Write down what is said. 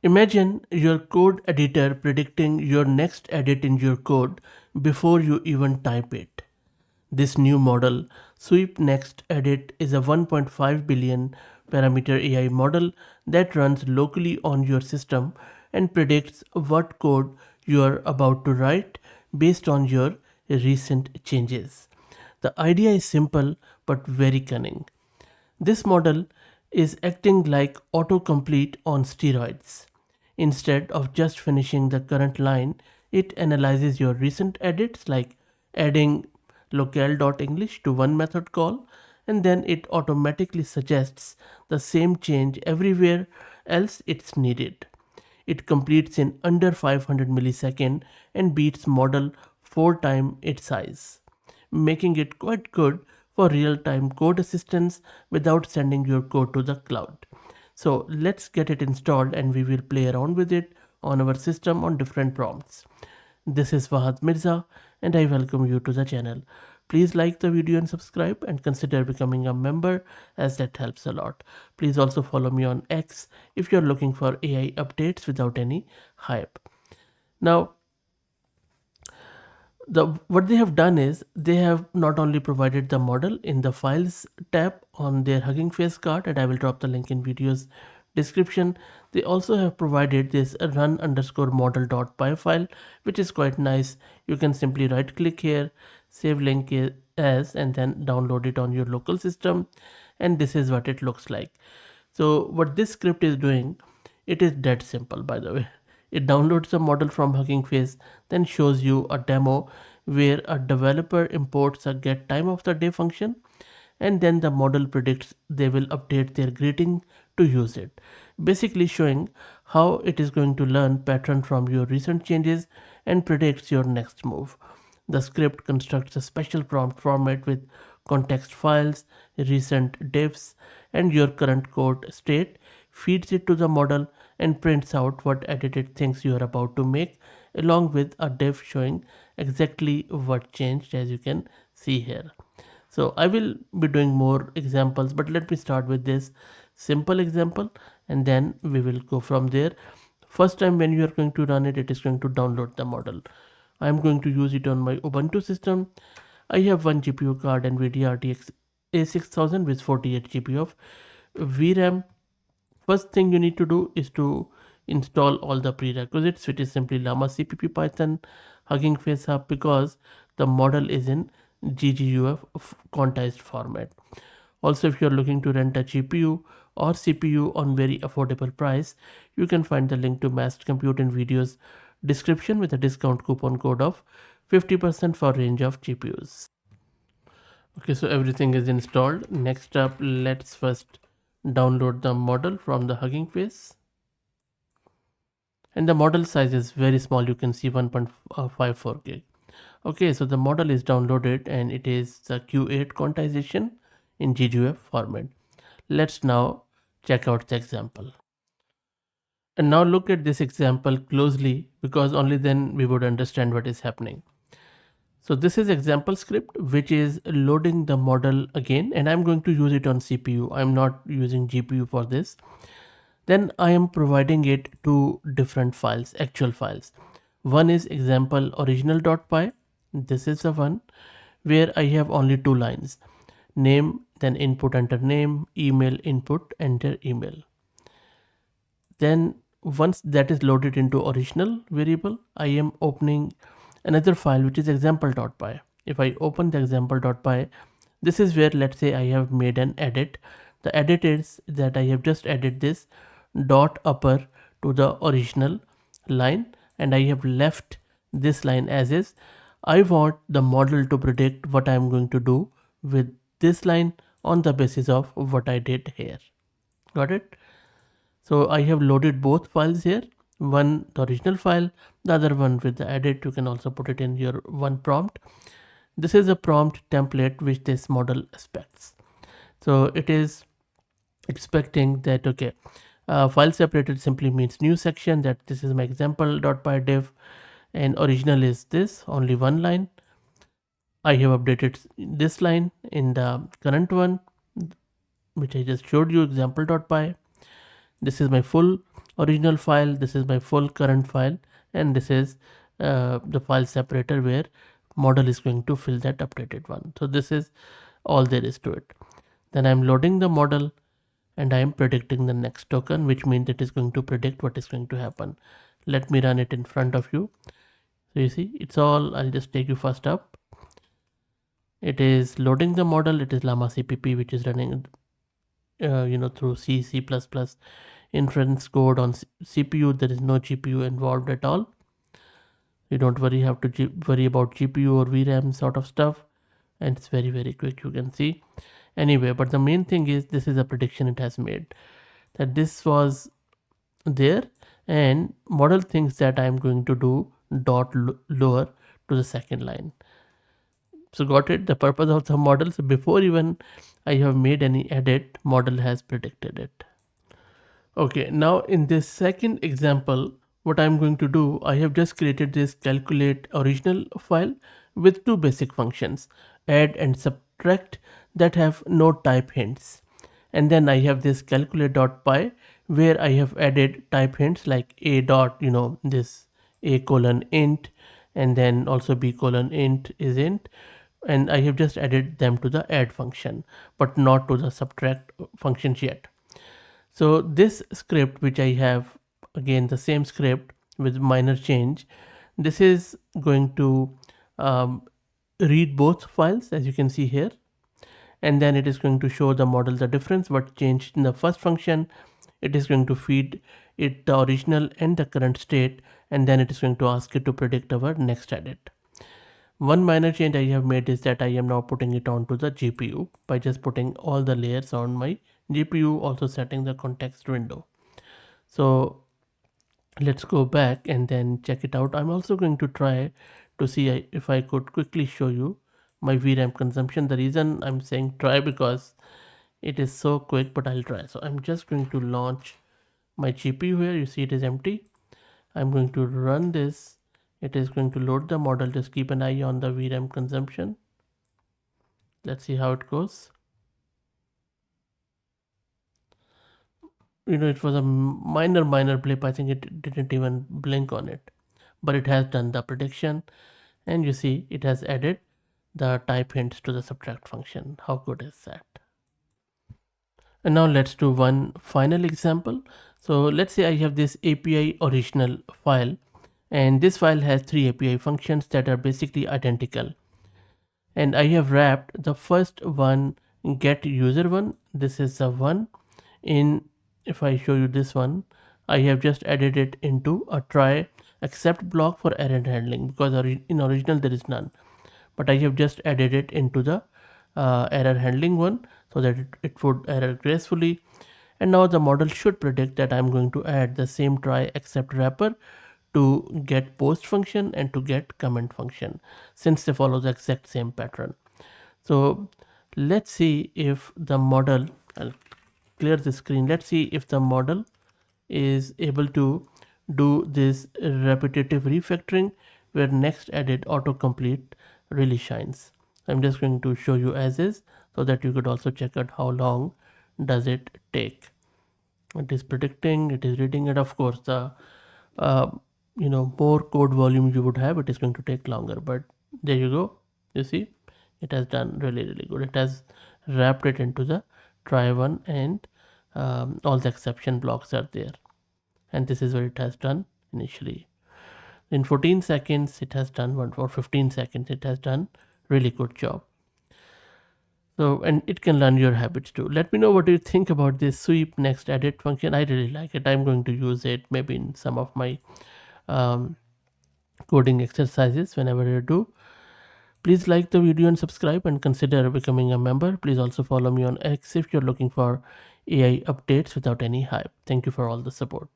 Imagine your code editor predicting your next edit in your code before you even type it. This new model, Sweep Next Edit, is a 1.5 billion parameter AI model that runs locally on your system and predicts what code you are about to write based on your recent changes. The idea is simple but very cunning. This model is acting like autocomplete on steroids. Instead of just finishing the current line, it analyzes your recent edits like adding locale.english to one method call, and then it automatically suggests the same change everywhere else it's needed. It completes in under 500 milliseconds and beats model 4 times its size, making it quite good for real-time code assistance without sending your code to the cloud. So let's get it installed and we will play around with it on our system on different prompts. This is Fahad Mirza and I welcome you to the channel. Please like the video and subscribe and consider becoming a member as that helps a lot. Please also follow me on X if you're looking for AI updates without any hype. Now, what they have done is they have not only provided the model in the files tab on their Hugging Face card, and I will drop the link in video's description. They also have provided this run underscore model.py file, which is quite nice. You can simply right click here, save link as, and then download it on your local system, and this is what it looks like. So what this script is doing, it is dead simple, by the way. It downloads the model from Hugging Face, then shows you a demo where a developer imports a get time of the day function, and then the model predicts they will update their greeting to use it. Basically showing how it is going to learn pattern from your recent changes and predicts your next move. The script constructs a special prompt format with context files, recent diffs, and your current code state, feeds it to the model, and prints out what edited things you are about to make, along with a diff showing exactly what changed, as you can see here. So I will be doing more examples, but let me start with this simple example and then we will go from there. First time when you are going to run it, it is going to download the model. I am going to use it on my Ubuntu system. I have one GPU card, NVIDIA RTX A6000 with 48 GB of VRAM. First thing you need to do is to install all the prerequisites, which is simply llama cpp python Hugging Face Hub, because the model is in gguf quantized format. Also, if you're looking to rent a GPU or CPU on very affordable price, you can find the link to Massed Compute in video's description with a discount coupon code of 50% for range of GPUs. Okay, so everything is installed. Next up, let's first download the model from the Hugging Face. And the model size is very small. You can see 1.54 gig. Okay, so the model is downloaded and it is the Q8 quantization in GGF format. Let's now check out the example. And now look at this example closely, because only then we would understand what is happening. So this is example script which is loading the model again, and I'm going to use it on CPU. I'm not using GPU for this. Then I am providing it two different files, actual files. One is example original.py. This is the one where I have only two lines: name, then input, enter name, email, input, enter email. Then once that is loaded into original variable, I am opening another file which is example.py. If I open the example.py, this is where, let's say, I have made an edit. The edit is that I have just added this dot upper to the original line and I have left this line as is. I want the model to predict what I am going to do with this line on the basis of what I did here. Got it? So I have loaded both files here, one the original file, the other one with the edit. You can also put it in your one prompt. This is a prompt template which this model expects. So it is expecting that, okay, file separated simply means new section, that this is my example.py div, and original is this, only one line. I have updated this line in the current one, which I just showed you, example.py. This is my full original file, this is my full current file, and this is the file separator where model is going to fill that updated one. So this is all there is to it. Then I'm loading the model and I'm predicting the next token, which means it is going to predict what is going to happen. Let me run it in front of you. So you see, it's all, I'll just take you first up. It is loading the model. It is llama cpp, which is running through C++ inference code on CPU. There is no GPU involved at all. You don't have to worry about GPU or VRAM sort of stuff, and it's very, very quick, you can see. Anyway, but the main thing is this is a prediction it has made, that this was there, and model thinks that I'm going to do dot lower to the second line. So got it, the purpose of the model. So before even I have made any edit, model has predicted it. Okay, now in this second example, what I'm going to do, I have just created this calculate original file with two basic functions, add and subtract, that have no type hints. And then I have this calculate.py where I have added type hints like a dot, this a colon int, and then also b colon int is int. And I have just added them to the add function, but not to the subtract functions yet. So this script, which I have, again the same script with minor change, this is going to read both files, as you can see here, and then it is going to show the model the difference what changed in the first function. It is going to feed it the original and the current state, and then it is going to ask it to predict our next edit. One minor change I have made is that I am now putting it onto the GPU by just putting all the layers on my GPU, also setting the context window. So let's go back and then check it out. I'm also going to try to see if I could quickly show you my VRAM consumption. The reason I'm saying try because it is so quick, but I'll try. So I'm just going to launch my GPU here. You see it is empty. I'm going to run this. It is going to load the model. Just keep an eye on the VRAM consumption. Let's see how it goes. It was a minor blip. I think it didn't even blink on it, but it has done the prediction, and you see it has added the type hints to the subtract function. How good is that? And now let's do one final example. So let's say I have this API original file, and this file has 3 API functions that are basically identical. And I have wrapped the first one, get user one. This is the one. If I show you this one, I have just added it into a try except block for error handling, because in original there is none. But I have just added it into the error handling one so that it would error gracefully. And now the model should predict that I'm going to add the same try except wrapper to get post function and to get comment function, since they follow the exact same pattern. So let's see if the model, I'll clear the screen. Let's see if the model is able to do this repetitive refactoring where next edit autocomplete really shines. I'm just going to show you as is so that you could also check out how long does it take. It is predicting, it is reading it. Of course, the more code volume you would have, it is going to take longer, but there you go. You see, it has done really good. It has wrapped it into the try one, and all the exception blocks are there, and this is what it has done initially. In 14 seconds it has done one, or 15 seconds it has done really good job. So, and it can learn your habits too. Let me know what you think about this sweep next edit function. I really like it. I'm going to use it maybe in some of my coding exercises whenever you do. Please like the video and subscribe, and consider becoming a member. Please also follow me on X if you're looking for AI updates without any hype. Thank you for all the support.